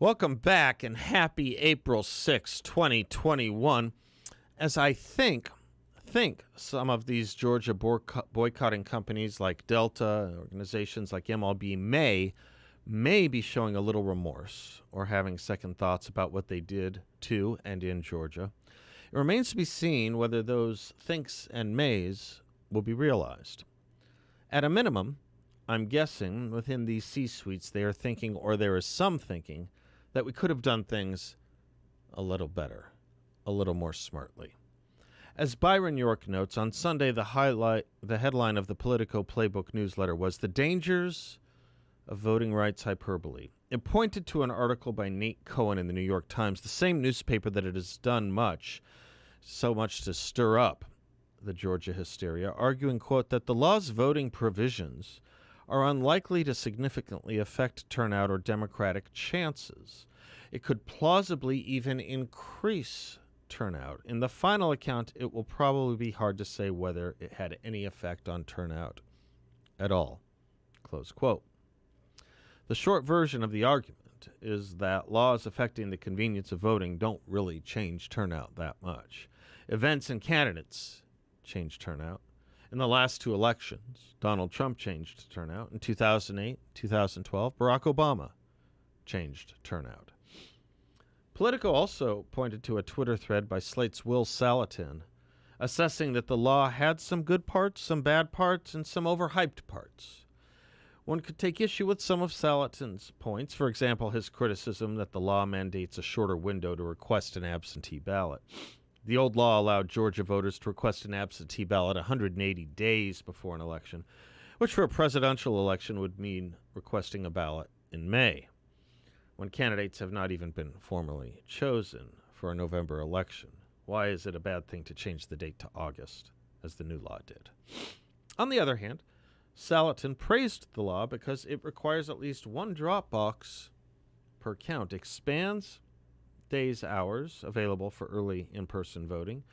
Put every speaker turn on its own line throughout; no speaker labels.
Welcome back and happy April 6, 2021. As I think some of these Georgia boycotting companies like Delta, organizations like MLB may be showing a little remorse or having second thoughts about what they did to and in Georgia. It remains to be seen whether those thinks and mays will be realized. At a minimum, I'm guessing within these C-suites they are thinking, or there is some thinking, that we could have done things a little better, a little more smartly. As Byron York notes, on Sunday the headline of the Politico Playbook newsletter was "The Dangers of Voting Rights Hyperbole." It pointed to an article by Nate Cohen in the New York Times, the same newspaper that it has done so much to stir up the Georgia hysteria, arguing, quote, that the law's voting provisions are unlikely to significantly affect turnout or Democratic chances. It could plausibly even increase turnout. In the final account, it will probably be hard to say whether it had any effect on turnout at all. Close quote. The short version of the argument is that laws affecting the convenience of voting don't really change turnout that much. Events and candidates change turnout. In the last two elections, Donald Trump changed turnout. In 2008, 2012, Barack Obama changed turnout. Politico also pointed to a Twitter thread by Slate's Will Salatin, assessing that the law had some good parts, some bad parts, and some overhyped parts. One could take issue with some of Salatin's points, for example, his criticism that the law mandates a shorter window to request an absentee ballot. The old law allowed Georgia voters to request an absentee ballot 180 days before an election, which for a presidential election would mean requesting a ballot in May, when candidates have not even been formally chosen for a November election. Why is it a bad thing to change the date to August, as the new law did? On the other hand, Salatin praised the law because it requires at least one drop box per count, expands days, hours available for early in-person voting,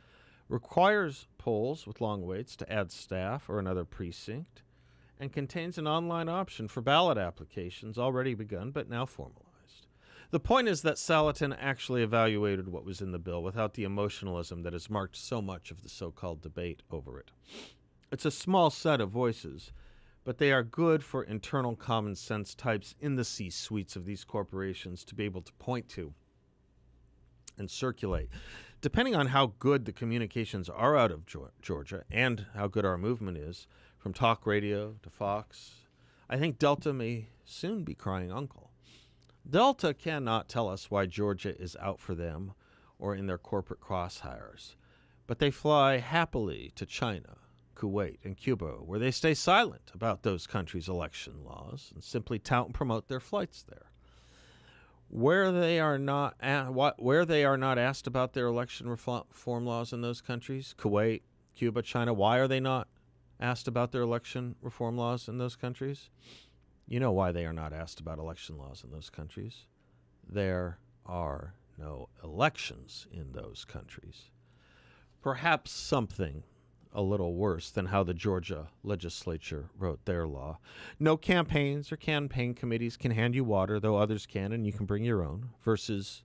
requires polls with long waits to add staff or another precinct, and contains an online option for ballot applications already begun but now formalized. The point is that Salatin actually evaluated what was in the bill without the emotionalism that has marked so much of the so-called debate over it. It's a small set of voices, but they are good for internal common sense types in the C-suites of these corporations to be able to point to and circulate. Depending on how good the communications are out of Georgia and how good our movement is, from talk radio to Fox, I think Delta may soon be crying uncle. Delta cannot tell us why Georgia is out for them or in their corporate crosshairs, but they fly happily to China, Kuwait, and Cuba, where they stay silent about those countries' election laws and simply tout and promote their flights there. Where they are not asked about their election reform laws in those countries, Kuwait, Cuba, China, why are they not asked about their election reform laws in those countries? You know why they are not asked about election laws in those countries. There are no elections in those countries. Perhaps something a little worse than how the Georgia legislature wrote their law. No campaigns or campaign committees can hand you water, though others can, and you can bring your own, versus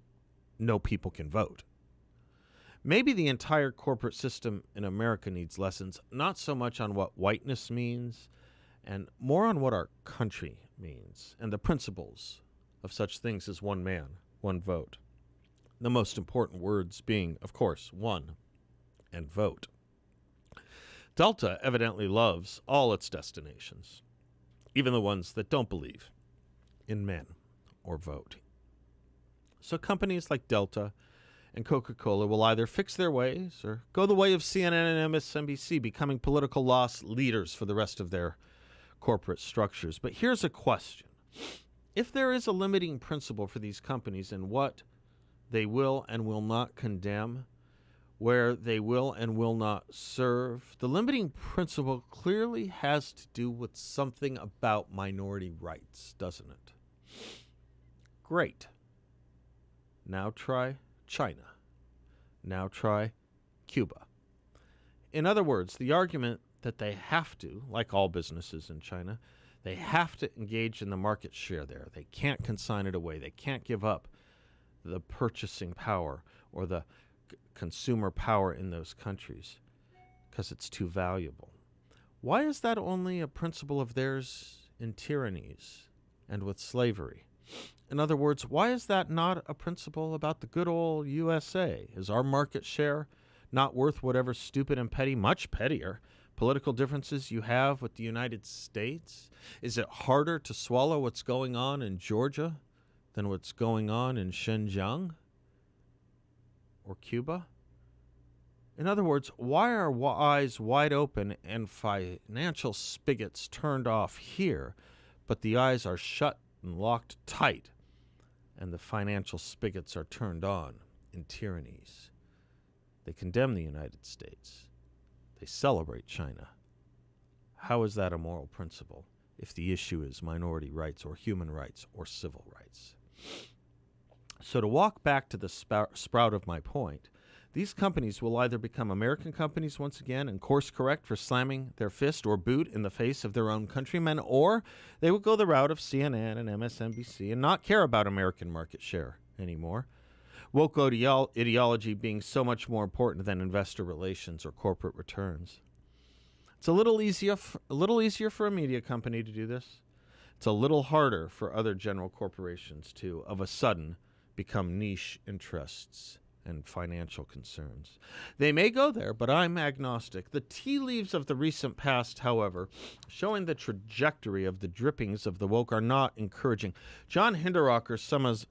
no people can vote. Maybe the entire corporate system in America needs lessons, not so much on what whiteness means, and more on what our country means, and the principles of such things as one man, one vote. The most important words being, of course, one and vote. Delta evidently loves all its destinations, even the ones that don't believe in men or vote. So companies like Delta and Coca-Cola will either fix their ways or go the way of CNN and MSNBC, becoming political loss leaders for the rest of their corporate structures. But here's a question. If there is a limiting principle for these companies in what they will and will not condemn, where they will and will not serve, the limiting principle clearly has to do with something about minority rights, doesn't it? Great. Now try China. Now try Cuba. In other words, the argument that they have to, like all businesses in China, They have to engage in the market share there. They can't consign it away. They can't give up the purchasing power or the consumer power in those countries because it's too valuable. Why is that only a principle of theirs in tyrannies and with slavery? In other words, why is that not a principle about the good old USA? Is our market share not worth whatever stupid and petty, much pettier, political differences you have with the United States? Is it harder to swallow what's going on in Georgia than what's going on in Xinjiang or Cuba? In other words, why are eyes wide open and financial spigots turned off here, but the eyes are shut and locked tight, and the financial spigots are turned on in tyrannies? They condemn the United States. They celebrate China. How is that a moral principle if the issue is minority rights or human rights or civil rights? So to walk back to the sprout of my point, these companies will either become American companies once again and course correct for slamming their fist or boot in the face of their own countrymen, or they will go the route of CNN and MSNBC and not care about American market share anymore. Woke ideology being so much more important than investor relations or corporate returns. It's a little easier for a media company to do this. It's a little harder for other general corporations to, of a sudden, become niche interests and financial concerns. They may go there, but I'm agnostic. The tea leaves of the recent past, however, showing the trajectory of the drippings of the woke, are not encouraging. John Hinderaker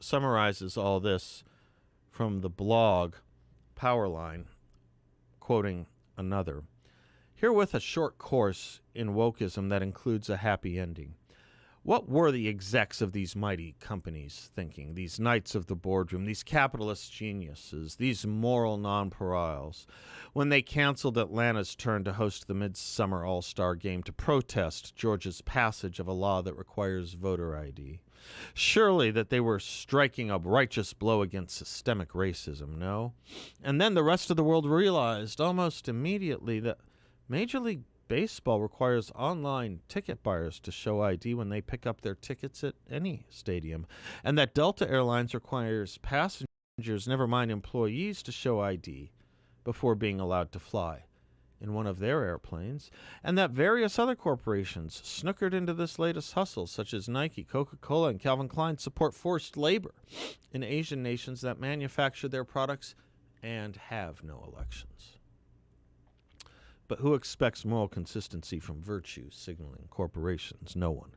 summarizes all this from the blog Powerline, quoting another. Herewith a short course in wokeism that includes a happy ending. What were the execs of these mighty companies thinking, these knights of the boardroom, these capitalist geniuses, these moral nonpareils, when they canceled Atlanta's turn to host the Midsummer All-Star Game to protest Georgia's passage of a law that requires voter ID? Surely that they were striking a righteous blow against systemic racism, no? And then the rest of the world realized almost immediately that Major League Baseball requires online ticket buyers to show ID when they pick up their tickets at any stadium, and that Delta Airlines requires passengers, never mind employees, to show ID before being allowed to fly in one of their airplanes, and that various other corporations snookered into this latest hustle, such as Nike, Coca-Cola, and Calvin Klein, support forced labor in Asian nations that manufacture their products and have no elections. But who expects moral consistency from virtue signaling corporations? No one.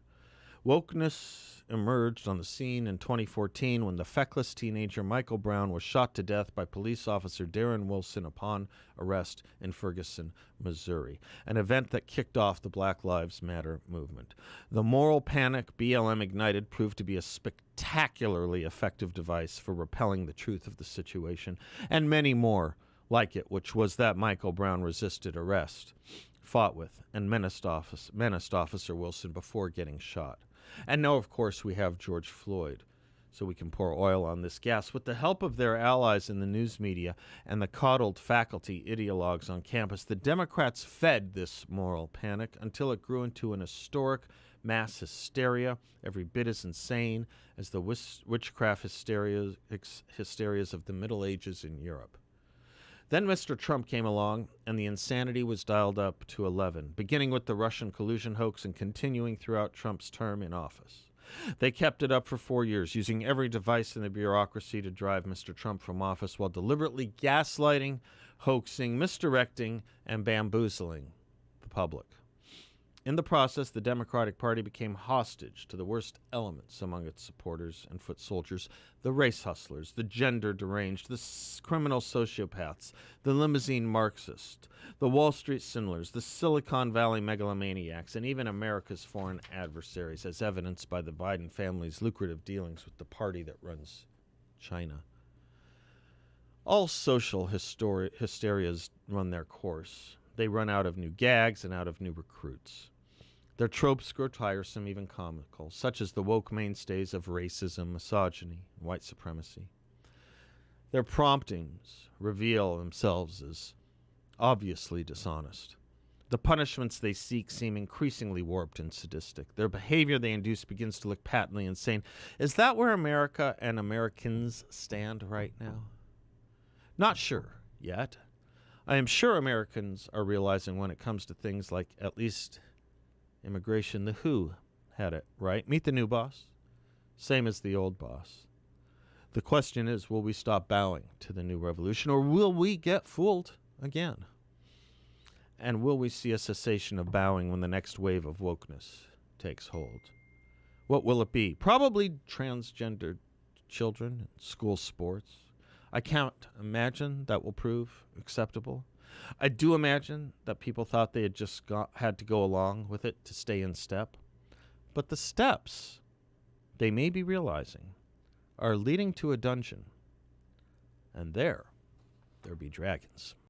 Wokeness emerged on the scene in 2014 when the feckless teenager Michael Brown was shot to death by police officer Darren Wilson upon arrest in Ferguson, Missouri, an event that kicked off the Black Lives Matter movement. The moral panic BLM ignited proved to be a spectacularly effective device for repelling the truth of the situation, and many more like it, which was that Michael Brown resisted arrest, fought with, and menaced Officer Wilson before getting shot. And now, of course, we have George Floyd, so we can pour oil on this gas. With the help of their allies in the news media and the coddled faculty ideologues on campus, the Democrats fed this moral panic until it grew into an historic mass hysteria, every bit as insane as the witchcraft hysterias of the Middle Ages in Europe. Then Mr. Trump came along, and the insanity was dialed up to 11, beginning with the Russian collusion hoax and continuing throughout Trump's term in office. They kept it up for 4 years, using every device in the bureaucracy to drive Mr. Trump from office while deliberately gaslighting, hoaxing, misdirecting, and bamboozling the public. In the process, the Democratic Party became hostage to the worst elements among its supporters and foot soldiers: the race hustlers, the gender deranged, the criminal sociopaths, the limousine Marxists, the Wall Street swindlers, the Silicon Valley megalomaniacs, and even America's foreign adversaries, as evidenced by the Biden family's lucrative dealings with the party that runs China. All social hysterias run their course. They run out of new gags and out of new recruits. Their tropes grow tiresome, even comical, such as the woke mainstays of racism, misogyny, and white supremacy. Their promptings reveal themselves as obviously dishonest. The punishments they seek seem increasingly warped and sadistic. Their behavior they induce begins to look patently insane. Is that where America and Americans stand right now? Not sure yet. I am sure Americans are realizing when it comes to things like, at least, immigration, the WHO had it right. Meet the new boss, same as the old boss. The question is, will we stop bowing to the new revolution, or will we get fooled again? And will we see a cessation of bowing when the next wave of wokeness takes hold? What will it be? Probably transgendered children in school sports. I can't imagine that will prove acceptable. I do imagine that people thought they had just had to go along with it to stay in step. But the steps, they may be realizing, are leading to a dungeon. And there be dragons.